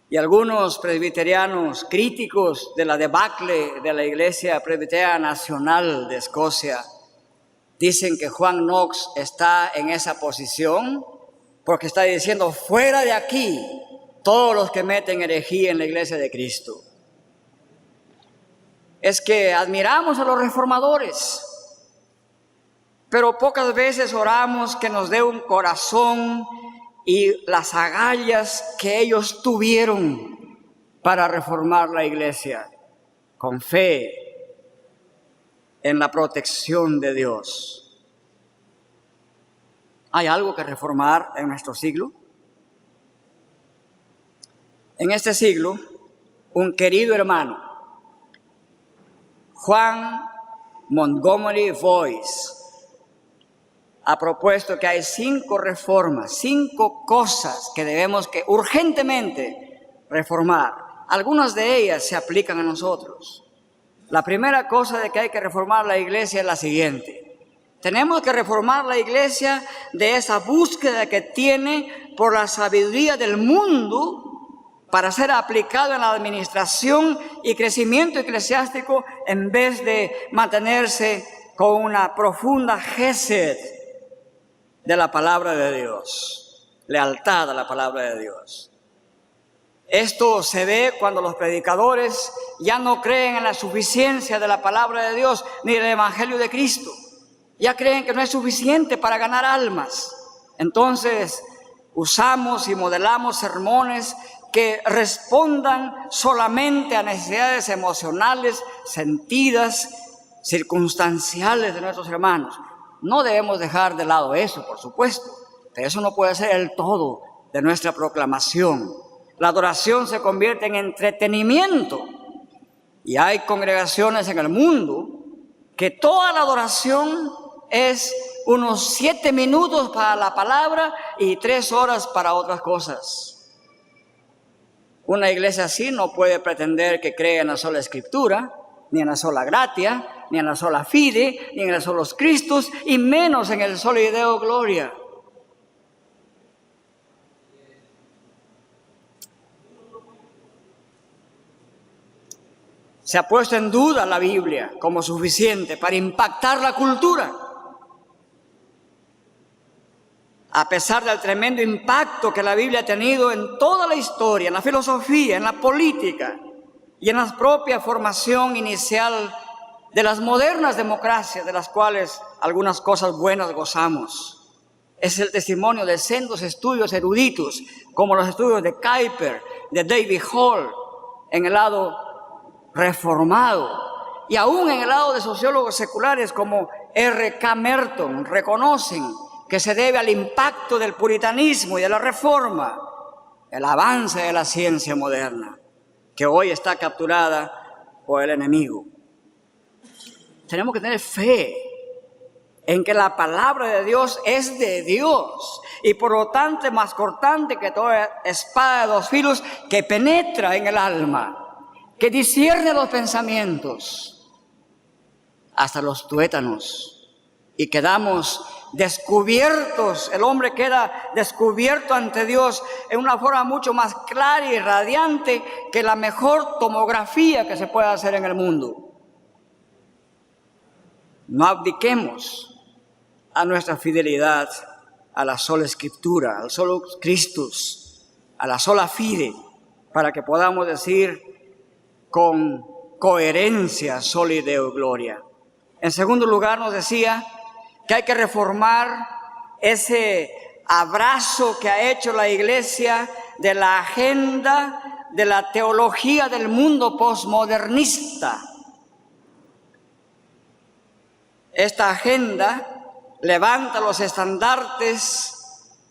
Y algunos presbiterianos críticos de la debacle de la Iglesia Presbiteriana Nacional de Escocia dicen que Juan Knox está en esa posición porque está diciendo: fuera de aquí todos los que meten herejía en la Iglesia de Cristo. Es que admiramos a los reformadores, pero pocas veces oramos que nos dé un corazón y las agallas que ellos tuvieron para reformar la iglesia, con fe en la protección de Dios. ¿Hay algo que reformar en nuestro siglo? En este siglo, un querido hermano, Juan Montgomery Boyce, ha propuesto que hay 5 reformas, 5 cosas que debemos urgentemente reformar. Algunas de ellas se aplican a nosotros. La primera cosa de que hay que reformar la iglesia es la siguiente: tenemos que reformar la iglesia de esa búsqueda que tiene por la sabiduría del mundo para ser aplicado en la administración y crecimiento eclesiástico, en vez de mantenerse con una profunda gesed de la palabra de Dios, lealtad a la palabra de Dios. Esto se ve cuando los predicadores ya no creen en la suficiencia de la palabra de Dios ni del Evangelio de Cristo. Ya creen que no es suficiente para ganar almas. Entonces usamos y modelamos sermones que respondan solamente a necesidades emocionales, sentidas, circunstanciales de nuestros hermanos. No debemos dejar de lado eso, por supuesto, pero eso no puede ser el todo de nuestra proclamación. La adoración se convierte en entretenimiento y hay congregaciones en el mundo que toda la adoración es unos 7 minutos para la palabra y 3 horas para otras cosas. Una iglesia así no puede pretender que crea en la sola Escritura, ni en la sola gratia, ni en la sola fide, ni en el solo Christus, y menos en el solo Deo Gloria. Se ha puesto en duda la Biblia como suficiente para impactar la cultura. A pesar del tremendo impacto que la Biblia ha tenido en toda la historia, en la filosofía, en la política y en la propia formación inicial de las modernas democracias, de las cuales algunas cosas buenas gozamos. Es el testimonio de sendos estudios eruditos, como los estudios de Kuyper, de David Hall, en el lado reformado, y aún en el lado de sociólogos seculares como R.K. Merton, reconocen que se debe al impacto del puritanismo y de la reforma, el avance de la ciencia moderna, que hoy está capturada por el enemigo. Tenemos que tener fe en que la palabra de Dios es de Dios y por lo tanto es más cortante que toda espada de dos filos, que penetra en el alma, que discierne los pensamientos hasta los tuétanos, y quedamos descubiertos. El hombre queda descubierto ante Dios en una forma mucho más clara y radiante que la mejor tomografía que se pueda hacer en el mundo. No abdiquemos a nuestra fidelidad a la sola Escritura, al solo Christus, a la sola fide, para que podamos decir con coherencia, soli Deo gloria. En segundo lugar, nos decía que hay que reformar ese abrazo que ha hecho la Iglesia de la agenda de la teología del mundo posmodernista. Esta agenda levanta los estandartes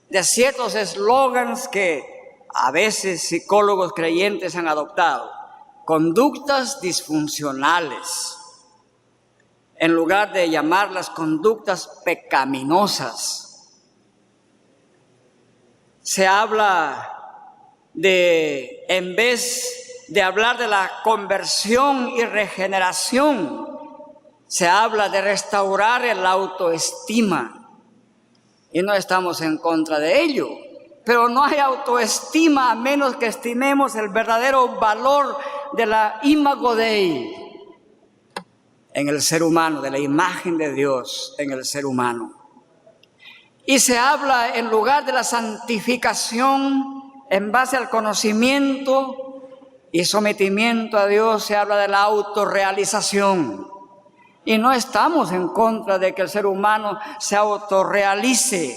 de ciertos eslogans que a veces psicólogos creyentes han adoptado. Conductas disfuncionales, en lugar de llamarlas conductas pecaminosas. Se habla de, en vez de hablar de la conversión y regeneración, se habla de restaurar el autoestima, y no estamos en contra de ello, pero no hay autoestima a menos que estimemos el verdadero valor de la imago Dei en el ser humano, de la imagen de Dios en el ser humano. Y se habla, en lugar de la santificación en base al conocimiento y sometimiento a Dios, se habla de la autorrealización. Y no estamos en contra de que el ser humano se autorrealice,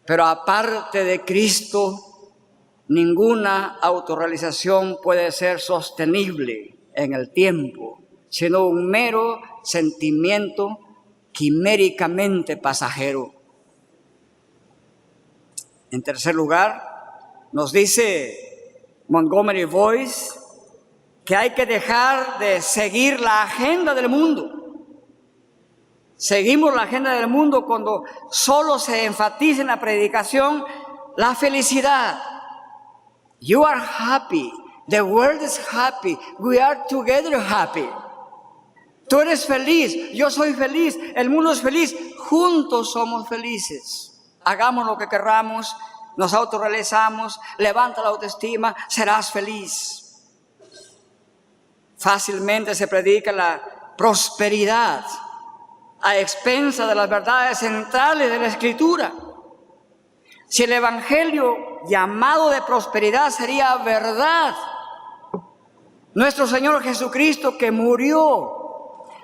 pero aparte de Cristo, ninguna autorrealización puede ser sostenible en el tiempo, sino un mero sentimiento quiméricamente pasajero. En tercer lugar, nos dice Montgomery Boyce que hay que dejar de seguir la agenda del mundo. Seguimos la agenda del mundo cuando solo se enfatiza en la predicación la felicidad. You are happy, the world is happy, we are together happy. Tú eres feliz, yo soy feliz, el mundo es feliz, juntos somos felices. Hagamos lo que querramos, nos autorrealizamos, levanta la autoestima, serás feliz. Fácilmente se predica la prosperidad a expensas de las verdades centrales de la Escritura. Si el Evangelio llamado de prosperidad sería verdad, nuestro Señor Jesucristo, que murió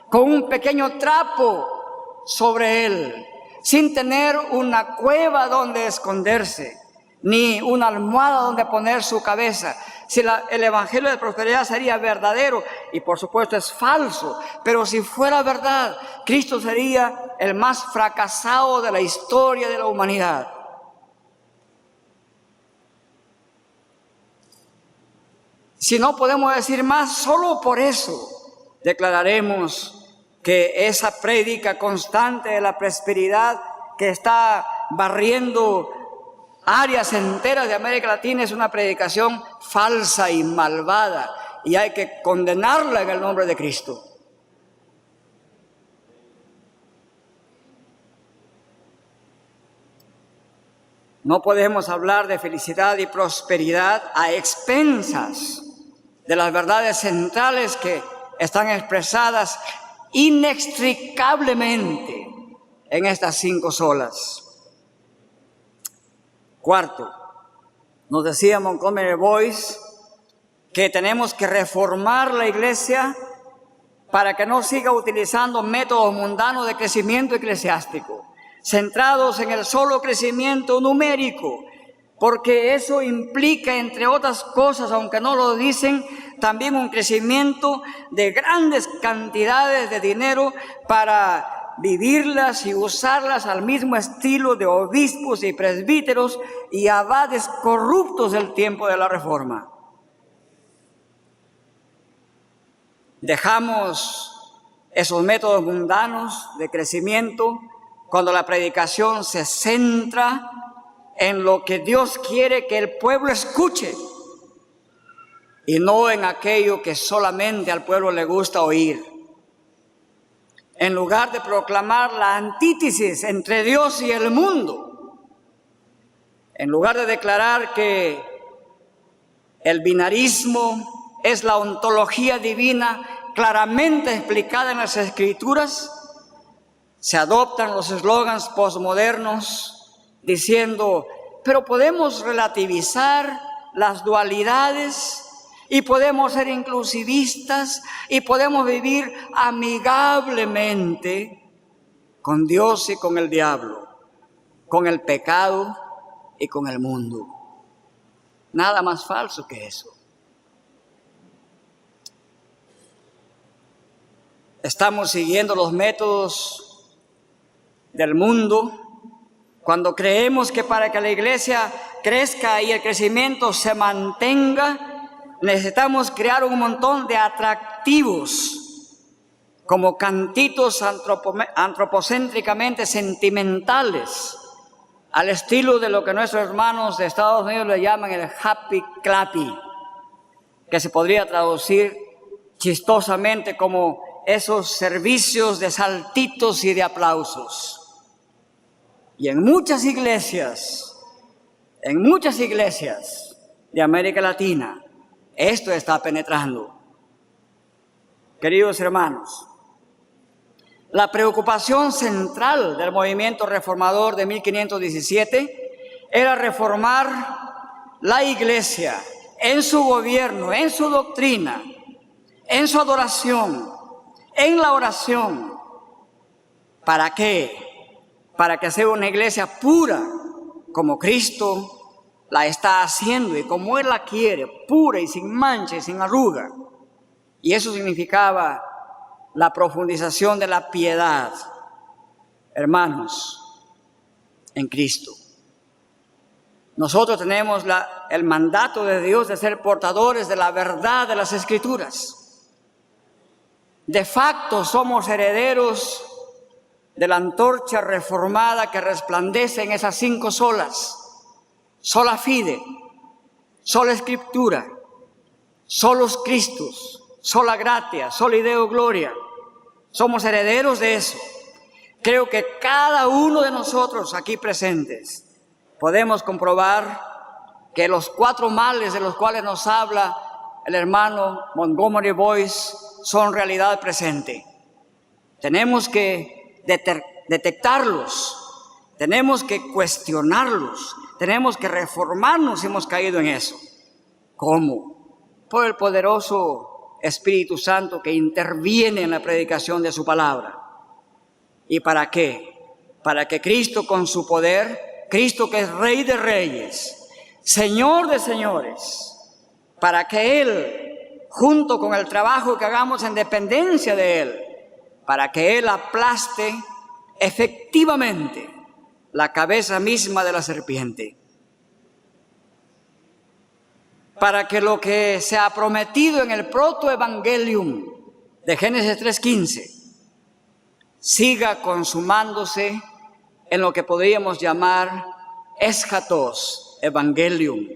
con un pequeño trapo sobre él, sin tener una cueva donde esconderse, ni una almohada donde poner su cabeza. Si el Evangelio de prosperidad sería verdadero, y por supuesto es falso, pero si fuera verdad, Cristo sería el más fracasado de la historia de la humanidad. Si no podemos decir más, solo por eso declararemos que esa prédica constante de la prosperidad que está barriendo áreas enteras de América Latina es una predicación falsa y malvada, y hay que condenarla en el nombre de Cristo. No podemos hablar de felicidad y prosperidad a expensas de las verdades centrales que están expresadas inextricablemente en estas 5 solas. Cuarto, nos decía Montgomery Boyce que tenemos que reformar la iglesia para que no siga utilizando métodos mundanos de crecimiento eclesiástico, centrados en el solo crecimiento numérico, porque eso implica, entre otras cosas, aunque no lo dicen, también un crecimiento de grandes cantidades de dinero para vivirlas y usarlas al mismo estilo de obispos y presbíteros y abades corruptos del tiempo de la Reforma. Dejamos esos métodos mundanos de crecimiento cuando la predicación se centra en lo que Dios quiere que el pueblo escuche y no en aquello que solamente al pueblo le gusta oír. En lugar de proclamar la antítesis entre Dios y el mundo, en lugar de declarar que el binarismo es la ontología divina claramente explicada en las Escrituras, se adoptan los eslogans posmodernos diciendo, pero podemos relativizar las dualidades y podemos ser inclusivistas y podemos vivir amigablemente con Dios y con el diablo, con el pecado y con el mundo. Nada más falso que eso. Estamos siguiendo los métodos del mundo cuando creemos que para que la iglesia crezca y el crecimiento se mantenga, necesitamos crear un montón de atractivos como cantitos antropocéntricamente sentimentales, al estilo de lo que nuestros hermanos de Estados Unidos le llaman el happy clappy, que se podría traducir chistosamente como esos servicios de saltitos y de aplausos. Y en muchas iglesias de América Latina, esto está penetrando. Queridos hermanos, la preocupación central del movimiento reformador de 1517 era reformar la iglesia en su gobierno, en su doctrina, en su adoración, en la oración. ¿Para qué? Para que sea una iglesia pura, como Cristo la está haciendo y como Él la quiere, pura y sin mancha y sin arruga. Y eso significaba la profundización de la piedad, hermanos, en Cristo. Nosotros tenemos el mandato de Dios de ser portadores de la verdad de las Escrituras. De facto somos herederos de la antorcha reformada que resplandece en esas 5 solas. Sola fide, sola Scriptura, solos Christus, sola gratia, sola Deo gloria. Somos herederos de eso. Creo que cada uno de nosotros aquí presentes podemos comprobar que los 4 males de los cuales nos habla el hermano Montgomery Boyce son realidad presente. Tenemos que detectarlos, tenemos que cuestionarlos, tenemos que reformarnos si hemos caído en eso. ¿Cómo? Por el poderoso Espíritu Santo que interviene en la predicación de su palabra. ¿Y para qué? Para que Cristo con su poder, Cristo que es Rey de Reyes, Señor de Señores, para que Él, junto con el trabajo que hagamos en dependencia de Él, para que Él aplaste efectivamente la cabeza misma de la serpiente, para que lo que se ha prometido en el protoevangelium de Génesis 3:15 siga consumándose en lo que podríamos llamar eschatos evangelium,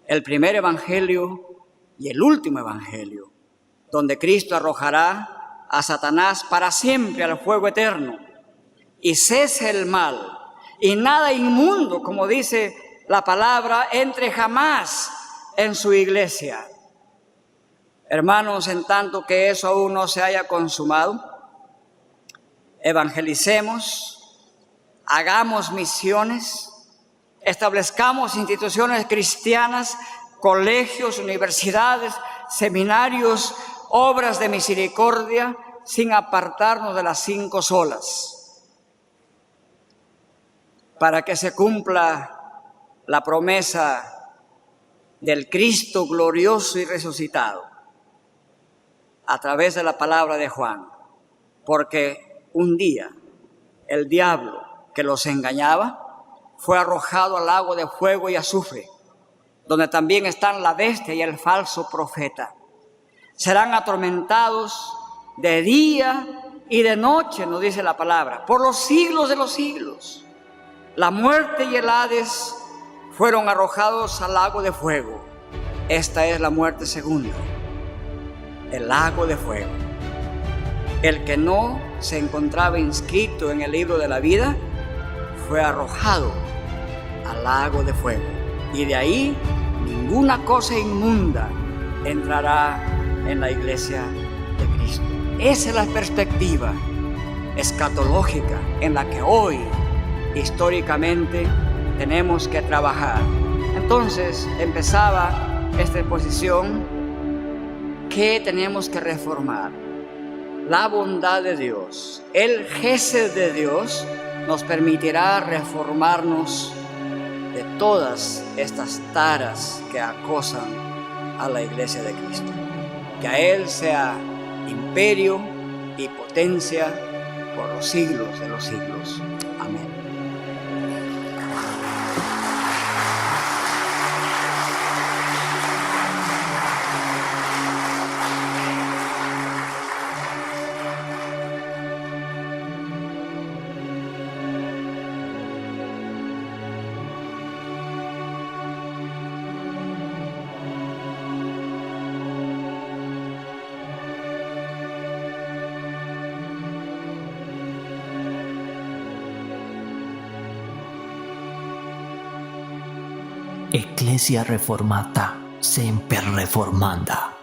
el primer evangelio y el último evangelio, donde Cristo arrojará a Satanás para siempre al fuego eterno y cese el mal y nada inmundo, como dice la palabra, entre jamás en su iglesia. Hermanos, en tanto que eso aún no se haya consumado, evangelicemos, hagamos misiones, establezcamos instituciones cristianas, colegios, universidades, seminarios, obras de misericordia, sin apartarnos de las 5 solas, para que se cumpla la promesa del Cristo glorioso y resucitado a través de la palabra de Juan, porque un día el diablo que los engañaba fue arrojado al lago de fuego y azufre, donde también están la bestia y el falso profeta. Serán atormentados de día y de noche, nos dice la palabra, por los siglos de los siglos. La muerte y el Hades fueron arrojados al lago de fuego. Esta es la muerte segunda, el lago de fuego. El que no se encontraba inscrito en el libro de la vida fue arrojado al lago de fuego. Y de ahí ninguna cosa inmunda entrará en la iglesia de Cristo. Esa es la perspectiva escatológica en la que hoy históricamente tenemos que trabajar. Entonces empezaba esta exposición. ¿Qué tenemos que reformar? La bondad de Dios, el gesed de Dios nos permitirá reformarnos de todas estas taras que acosan a la iglesia de Cristo. Que a Él sea imperio y potencia por los siglos de los siglos. Amén. Ecclesia reformata, semper reformanda.